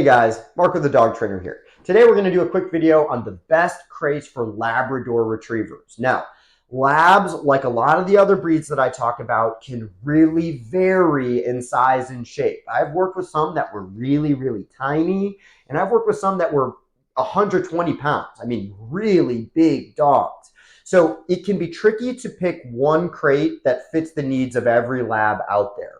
guys, Marco the dog trainer here. Today we're going to do a quick video on the best crates for Labrador Retrievers. Now, Labs, like a lot of the other breeds that I talk about, can really vary in size and shape. I've worked with some that were really tiny, and I've worked with some that were 120 pounds. I mean, really big dogs. So it can be tricky to pick one crate that fits the needs of every Lab out there.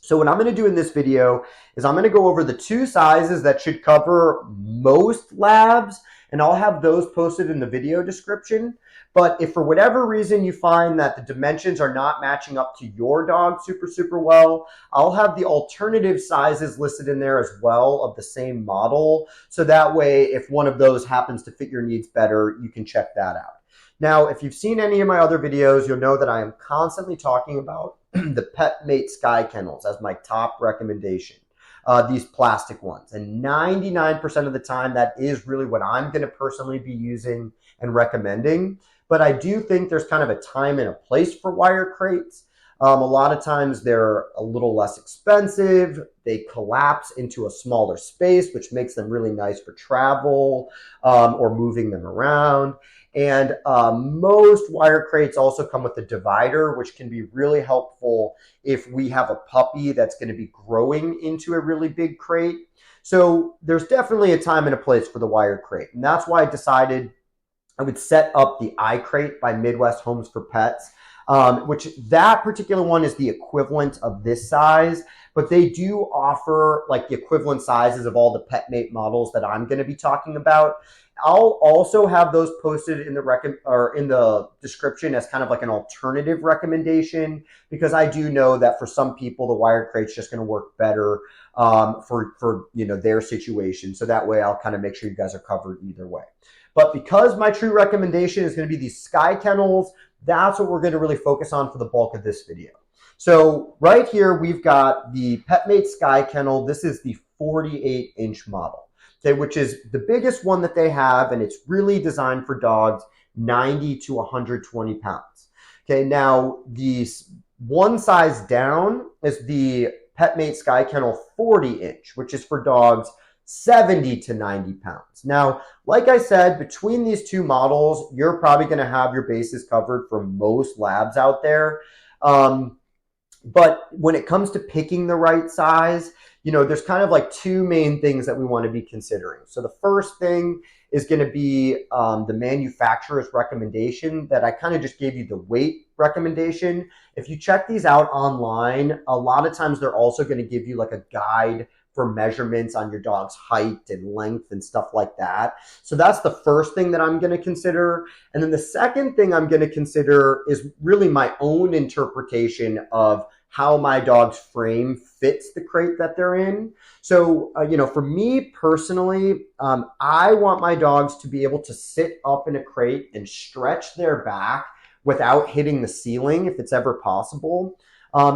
So what I'm going to do in this video is I'm going to go over the two sizes that should cover most Labs, and I'll have those posted in the video description. But if for whatever reason you find that the dimensions are not matching up to your dog super well, I'll have the alternative sizes listed in there as well of the same model. So that way, if one of those happens to fit your needs better, you can check that out. Now, if you've seen any of my other videos, you'll know that I am constantly talking about the PetMate Sky Kennels as my top recommendation, these plastic ones. And 99% of the time, that is really what I'm going to personally be using and recommending. But I do think there's kind of a time and a place for wire crates. A lot of times they're a little less expensive. They collapse into a smaller space, which makes them really nice for travel or moving them around. And most wire crates also come with a divider, which can be really helpful if we have a puppy that's going to be growing into a really big crate. So there's definitely a time and a place for the wire crate. And that's why I decided I would set up the ICrate by Midwest Homes for Pets, which that particular one is the equivalent of this size, but they do offer like the equivalent sizes of all the PetMate models that I'm going to be talking about. I'll also have those posted in the description as kind of like an alternative recommendation, because I do know that for some people the wire crate's just going to work better for their situation. So that way I'll kind of make sure you guys are covered either way. But because my true recommendation is going to be these Sky Kennels, that's what we're going to really focus on for the bulk of this video. So right here we've got the PetMate Sky Kennel. This is the 48-inch model. Okay, which is the biggest one that they have, and it's really designed for dogs 90 to 120 pounds. Okay, now the one size down is the PetMate Sky Kennel 40-inch, which is for dogs 70 to 90 pounds. Now, like I said, between these two models, you're probably going to have your bases covered for most Labs out there. But when it comes to picking the right size, there's kind of like two main things that we want to be considering. So the first thing is going to be the manufacturer's recommendation that I kind of just gave you the weight recommendation. If you check these out online, a lot of times they're also going to give you like a guide for measurements on your dog's height and length and stuff like that. So that's the first thing that I'm going to consider. And then the second thing I'm going to consider is really my own interpretation of how my dog's frame fits the crate that they're in. So, for me personally, I want my dogs to be able to sit up in a crate and stretch their back without hitting the ceiling if it's ever possible.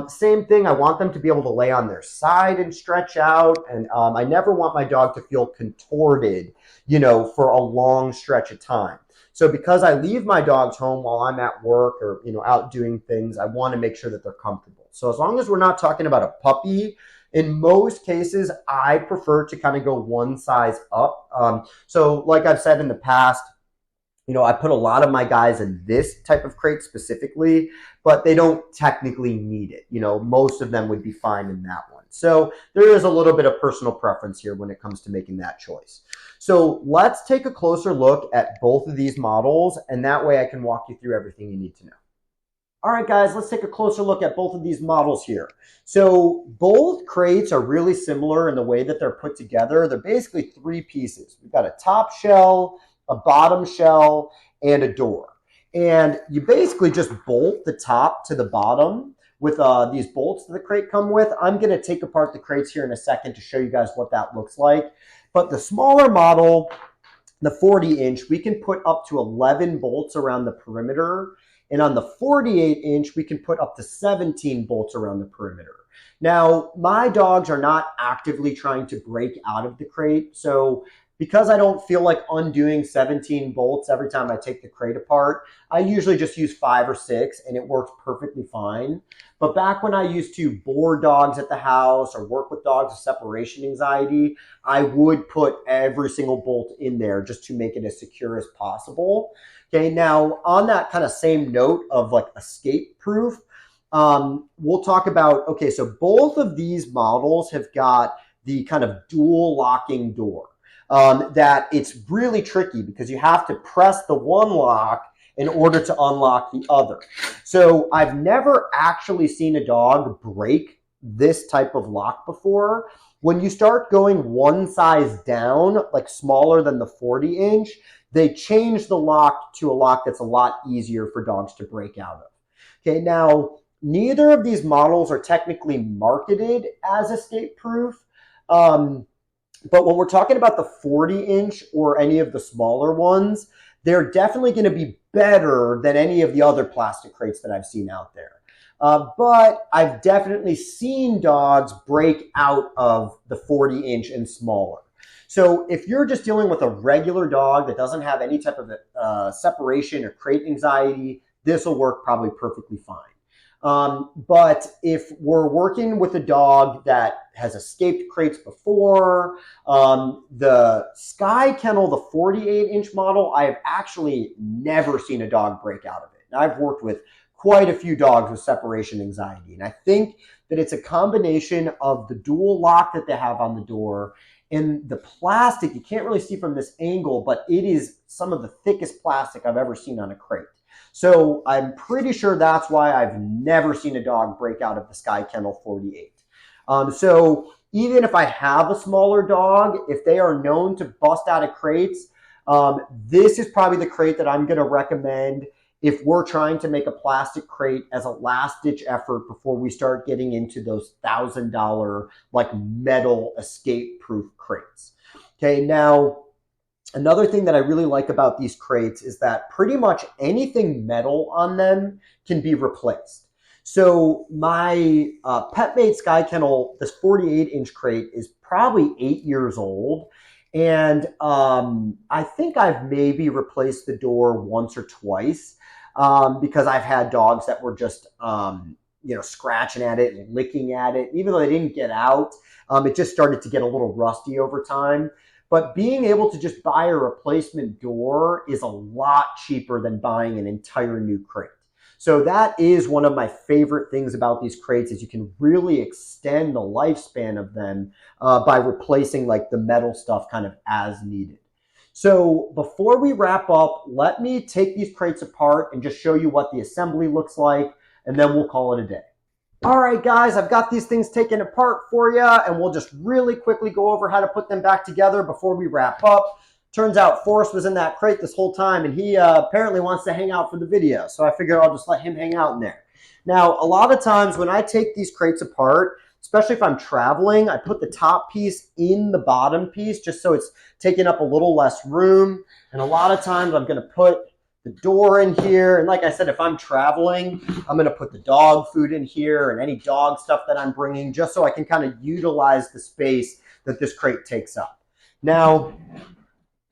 Same thing, I want them to be able to lay on their side and stretch out. And I never want my dog to feel contorted, for a long stretch of time. So because I leave my dogs home while I'm at work or, out doing things, I want to make sure that they're comfortable. So as long as we're not talking about a puppy, in most cases, I prefer to kind of go one size up. So like I've said in the past, I put a lot of my guys in this type of crate specifically, but they don't technically need it. Most of them would be fine in that one. So there is a little bit of personal preference here when it comes to making that choice. So let's take a closer look at both of these models, and that way I can walk you through everything you need to know. All right, guys, let's take a closer look at both of these models here. So both crates are really similar in the way that they're put together. They're basically three pieces. We've got a top shell, a bottom shell, and a door. And you basically just bolt the top to the bottom with these bolts that the crate come with. I'm going to take apart the crates here in a second to show you guys what that looks like. But the smaller model, the 40-inch, we can put up to 11 bolts around the perimeter. And on the 48-inch, we can put up to 17 bolts around the perimeter. Now, my dogs are not actively trying to break out of the crate. So because I don't feel like undoing 17 bolts every time I take the crate apart, I usually just use 5 or 6 and it works perfectly fine. But back when I used to board dogs at the house or work with dogs with separation anxiety, I would put every single bolt in there just to make it as secure as possible. Okay, now on that kind of same note of like escape proof, we'll talk about, okay, so both of these models have got the kind of dual locking door. That it's really tricky because you have to press the one lock in order to unlock the other. So I've never actually seen a dog break this type of lock before. When you start going one size down, like smaller than the 40-inch, they change the lock to a lock that's a lot easier for dogs to break out of. Okay, now neither of these models are technically marketed as escape proof. But when we're talking about the 40-inch or any of the smaller ones, they're definitely going to be better than any of the other plastic crates that I've seen out there. But I've definitely seen dogs break out of the 40-inch and smaller. So if you're just dealing with a regular dog that doesn't have any type of separation or crate anxiety, this will work probably perfectly fine. But if we're working with a dog that has escaped crates before, the Sky Kennel, the 48-inch model, I have actually never seen a dog break out of it. And I've worked with quite a few dogs with separation anxiety. And I think that it's a combination of the dual lock that they have on the door and the plastic. You can't really see from this angle, but it is some of the thickest plastic I've ever seen on a crate. So I'm pretty sure that's why I've never seen a dog break out of the Sky Kennel 48. So even if I have a smaller dog, if they are known to bust out of crates, this is probably the crate that I'm going to recommend if we're trying to make a plastic crate as a last-ditch effort before we start getting into those $1,000 like metal escape-proof crates. Okay, now another thing that I really like about these crates is that pretty much anything metal on them can be replaced. So my PetMate Sky Kennel, this 48-inch crate, is probably 8 years old. And I think I've maybe replaced the door once or twice because I've had dogs that were just scratching at it and licking at it. Even though they didn't get out, it just started to get a little rusty over time. But being able to just buy a replacement door is a lot cheaper than buying an entire new crate. So that is one of my favorite things about these crates is you can really extend the lifespan of them by replacing like the metal stuff kind of as needed. So before we wrap up, let me take these crates apart and just show you what the assembly looks like, and then we'll call it a day. All right, guys, I've got these things taken apart for you, and we'll just really quickly go over how to put them back together before we wrap up. Turns out Forrest was in that crate this whole time, and he apparently wants to hang out for the video, so I figured I'll just let him hang out in there. Now, a lot of times when I take these crates apart, especially if I'm traveling, I put the top piece in the bottom piece just so it's taking up a little less room, and a lot of times I'm going to put the door in here. And like I said, if I'm traveling, I'm going to put the dog food in here and any dog stuff that I'm bringing just so I can kind of utilize the space that this crate takes up. Now,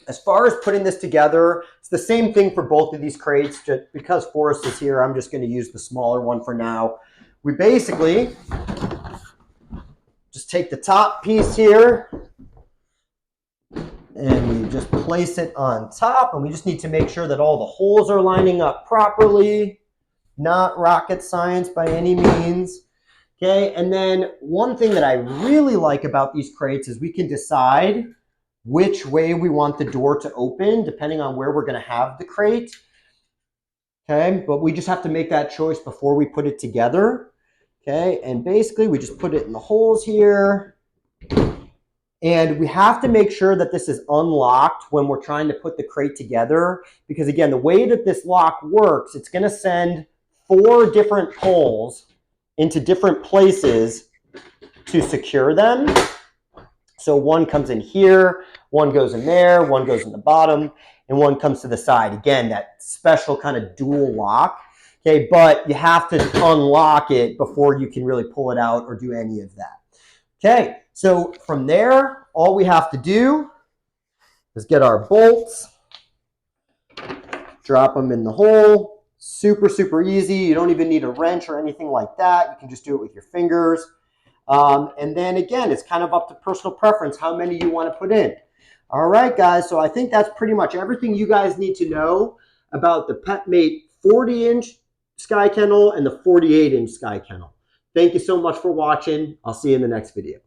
as far as putting this together, it's the same thing for both of these crates. Just because Forrest is here, I'm just going to use the smaller one for now. We basically just take the top piece here and we just place it on top, and we just need to make sure that all the holes are lining up properly. Not rocket science by any means. Okay, and then one thing that I really like about these crates is we can decide which way we want the door to open depending on where we're going to have the crate. Okay, but we just have to make that choice before we put it together. Okay, and basically we just put it in the holes here. And we have to make sure that this is unlocked when we're trying to put the crate together. Because again, the way that this lock works, it's going to send 4 different poles into different places to secure them. So one comes in here, one goes in there, one goes in the bottom, and one comes to the side. Again, that special kind of dual lock. Okay, but you have to unlock it before you can really pull it out or do any of that. Okay, so from there, all we have to do is get our bolts, drop them in the hole. Super, super easy. You don't even need a wrench or anything like that. You can just do it with your fingers. And then again, it's kind of up to personal preference how many you want to put in. All right, guys. So I think that's pretty much everything you guys need to know about the PetMate 40-inch Sky Kennel and the 48-inch Sky Kennel. Thank you so much for watching. I'll see you in the next video.